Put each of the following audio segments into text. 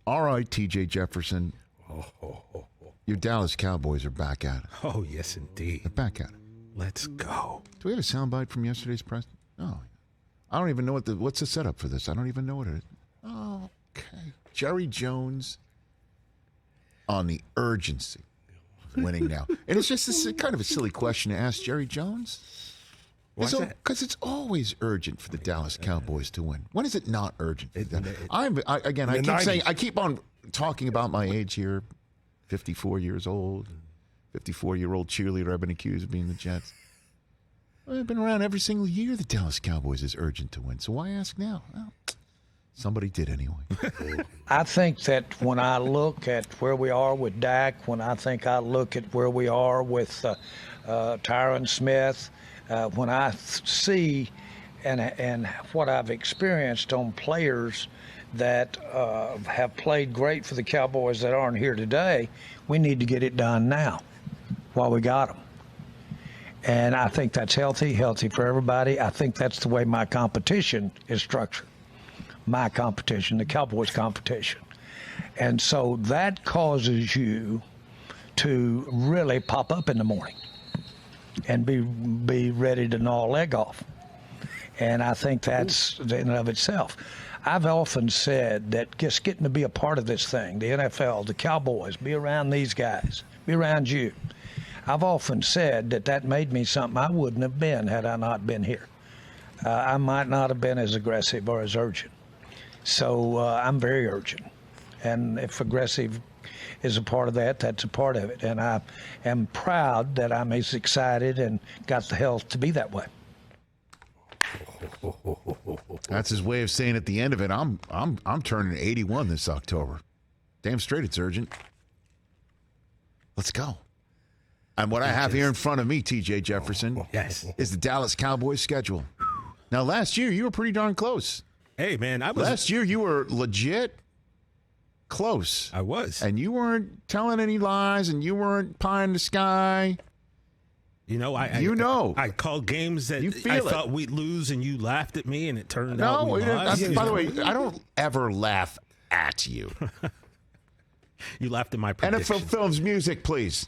All right, TJ Jefferson. Your Dallas Cowboys are back at it. Oh, yes, indeed. They're back at it. Let's go. Do we have a soundbite from yesterday's press? Oh, I don't even know what's the setup for this. I don't even know what it is. Oh, okay. Jerry Jones on the urgency of winning now. And it's just kind of a silly question to ask Jerry Jones. Because it's always urgent for the Dallas Cowboys to win. When is it not urgent? I keep on talking about my age here, 54 years old, 54-year-old cheerleader I've been accused of being the Jets. I've been around every single year the Dallas Cowboys is urgent to win. So why ask now? Well, somebody did anyway. I think that when I look at where we are with Dak, when I look at where we are with Tyron Smith, when I see and what I've experienced on players that have played great for the Cowboys that aren't here today, we need to get it done now while we got them. And I think that's healthy for everybody. I think that's the way my competition is structured. My competition, the Cowboys competition. And so that causes you to really pop up in the morning and be ready to gnaw a leg off. And I think that's in and of itself. I've often said that just getting to be a part of this thing, the NFL, the Cowboys, be around these guys, be around you. I've often said that made me something I wouldn't have been had I not been here. I might not have been as aggressive or as urgent. So I'm very urgent. And if aggressive is a part of that, that's a part of it. And I am proud that I'm as excited and got the health to be that way. That's his way of saying at the end of it, I'm turning 81 this October. Damn straight it's urgent. Let's go. And what I have here in front of me, TJ Jefferson, is the Dallas Cowboys schedule. Now, last year, you were pretty darn close. Hey, man, Last year, you were legit close. I was. And you weren't telling any lies, and you weren't pie in the sky. I called games that I thought we'd lose, and you laughed at me, and it turned out we lost. By the way, I don't ever laugh at you. You laughed at my prediction. NFL Films music, please.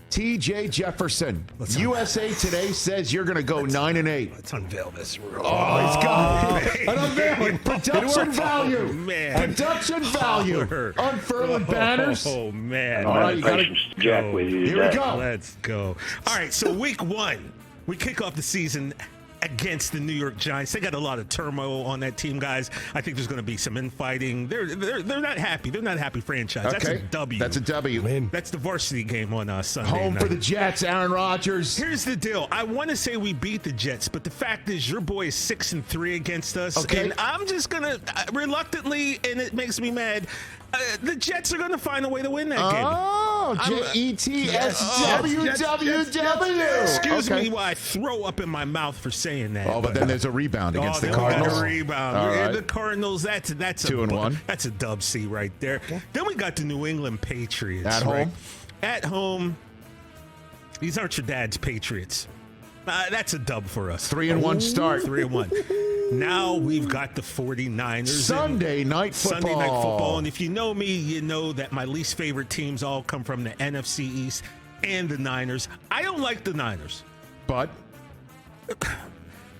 TJ Jefferson. USA Today says you're going to go 9-8. Let's unveil this. Oh, he's got an unveiling. Production value. Oh, man. Production value. Unfurling banners. Oh, man. All right, you got to Jack with you. Here we go. Let's go. All right, so week one, we kick off the season against the New York Giants. They got a lot of turmoil on that team, guys. I think there's going to be some infighting. They're not happy. They're not a happy franchise. Okay. That's a W. That's a W. That's the varsity game on Sunday Home night. for the Jets, Aaron Rodgers. Here's the deal. I want to say we beat the Jets, but the fact is your boy is 6-3 against us. Okay. And I'm just going to, reluctantly, and it makes me mad, the Jets are going to find a way to win that game. Oh, JETSWWW. Excuse me while I throw up in my mouth for saying that. Oh, but then there's a rebound against the Cardinals. A rebound. Right. The Cardinals, that's 2-1. That's a dub C right there. Okay. Then we got the New England Patriots. At home? At home. These aren't your dad's Patriots. That's a dub for us. 3-1 start. 3-1. Now we've got the 49ers. Sunday night football. And if you know me, you know that my least favorite teams all come from the NFC East and the Niners. I don't like the Niners. But?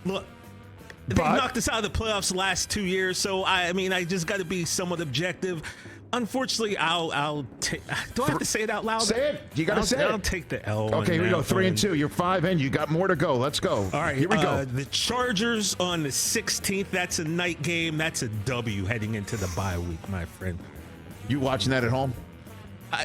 Look, they knocked us out of the playoffs the last 2 years, so I just got to be somewhat objective. Unfortunately, I'll take. Do I have to say it out loud? Say it. You got to say it. I'll take the L. Okay, here we go. 3-2. You're 5 in. You got more to go. Let's go. All right, here we go. The Chargers on the 16th. That's a night game. That's a W heading into the bye week, my friend. You watching that at home?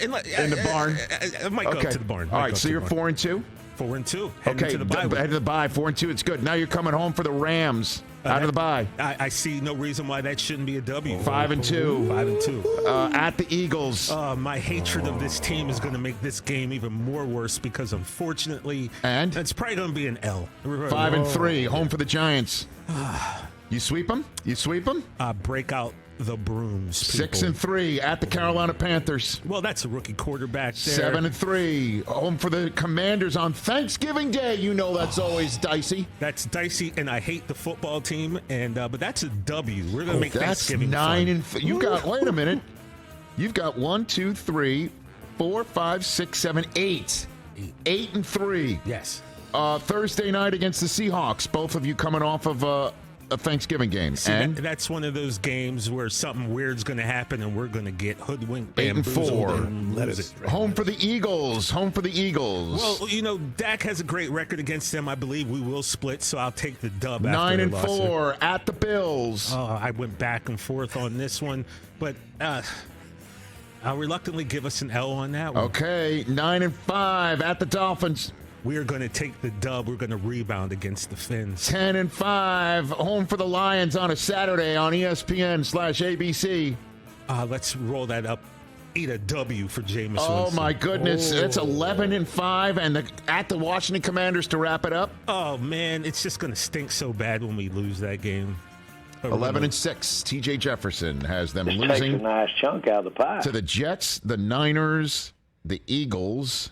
In the barn. I might go to the barn. All right, so you're 4-2. 4-2. Okay, to the bye head to the bye. 4-2. It's good. Now you're coming home for the Rams. Out of the bye. I see no reason why that shouldn't be a W. 5-2. 5-2. At the Eagles. My hatred of this team is going to make this game even more worse because, unfortunately, it's probably going to be an L. 5-3. Home for the Giants. You sweep them? Breakout the brooms. People. 6-3 at the Carolina Panthers. Well, that's a rookie quarterback there. 7-3 home for the Commanders on Thanksgiving Day. You know that's always dicey. That's dicey, and I hate the football team. And but that's a W. We're gonna make Thanksgiving that's 9 fun. and you got. Wait a minute. You've got 1, 2, 3, 4, 5, 6, 7, 8. 8-3. Yes. Thursday night against the Seahawks. Both of you coming off of a Thanksgiving game. See, and that's one of those games where something weird's going to happen, and we're going to get hoodwinked. 8-4. Let it home for the Eagles. Home for the Eagles. Well, you know, Dak has a great record against them. I believe we will split, so I'll take the dub. 9-4 at the Bills. I went back and forth on this one, but I'll reluctantly give us an L on that one. Okay, 9-5 at the Dolphins. We are going to take the dub. We're going to rebound against the Fins. 10-5 home for the Lions on a Saturday on ESPN/ABC. Let's roll that up. Eat a W for Jameis Oh Winston. my goodness, that's 11-5, and at the Washington Commanders to wrap it up. Oh man, it's just going to stink so bad when we lose that game. 11-6. TJ Jefferson has them Just losing takes a nice chunk out of the pie. to the Jets, the Niners, the Eagles,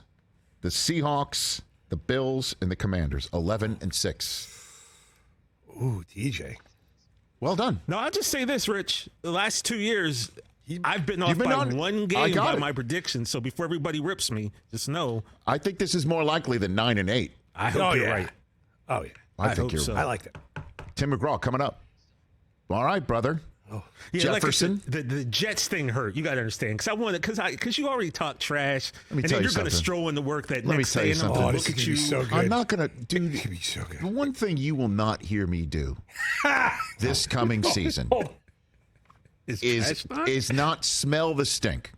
the Seahawks, the Bills, and the Commanders. 11-6. Ooh, TJ. Well done. No, I'll just say this, Rich. The last 2 years, I've been off been by on- one I game got by it. my prediction. So before everybody rips me, just know I think this is more likely than 9-8. I hope you're right. Oh, yeah. I I think hope you're so. I like that. Tim McGraw coming up. All right, brother. Yeah, Jefferson. like the Jets thing hurt. You got to understand because you already talk trash, Let me and tell then you you're going to something. stroll into work that Let me next tell day, you and I'm something. going Oh, to this look is at going to you. be so good. I'm not going to, dude. This is going to be so good. The one thing you will not hear me do this coming season is not smell the stink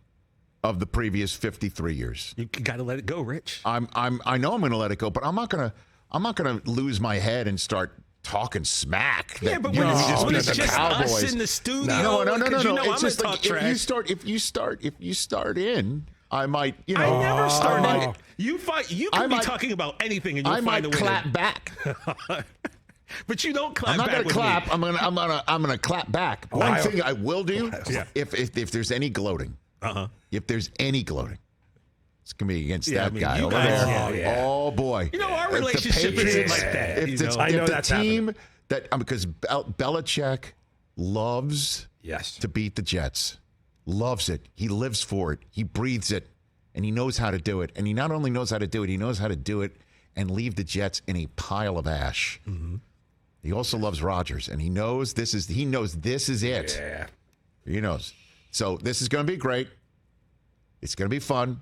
of the previous 53 years. You got to let it go, Rich. I know I'm going to let it go, but I'm not going to lose my head and start talking smack. Yeah, that, but you when know, it's, just when beat it's the just Cowboys. us in the studio, No. because you know I'm It's just gonna like talk trash. if you start in, I might, you know. I never started. I might, You I can be might- talking about anything, and you'll I find a might way clap to, back. but you don't clap I'm not back going to with clap. me. I'm gonna clap back. One Ohio. thing I will do, Yeah. if there's any gloating, if there's any gloating, it's gonna be against Yeah, that I mean, guy you over guys- there. yeah. Oh boy, You know, our If the relationship isn't Patriots- like that, If, you it's- know? I know if the that's team that because Belichick loves Yes. to beat the Jets, loves it. He lives for it. He breathes it, and he knows how to do it. And he not only knows how to do it, he knows how to do it and leave the Jets in a pile of ash. He also loves Rodgers, and he knows this is it. Yeah. He knows. So this is going to be great. It's going to be fun.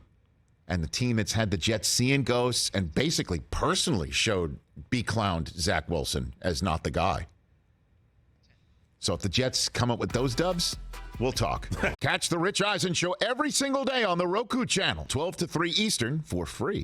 And the team that's had the Jets seeing ghosts and basically personally clowned Zach Wilson as not the guy. So if the Jets come up with those dubs, we'll talk. Catch the Rich Eisen Show every single day on the Roku channel, 12 to 3 Eastern for free.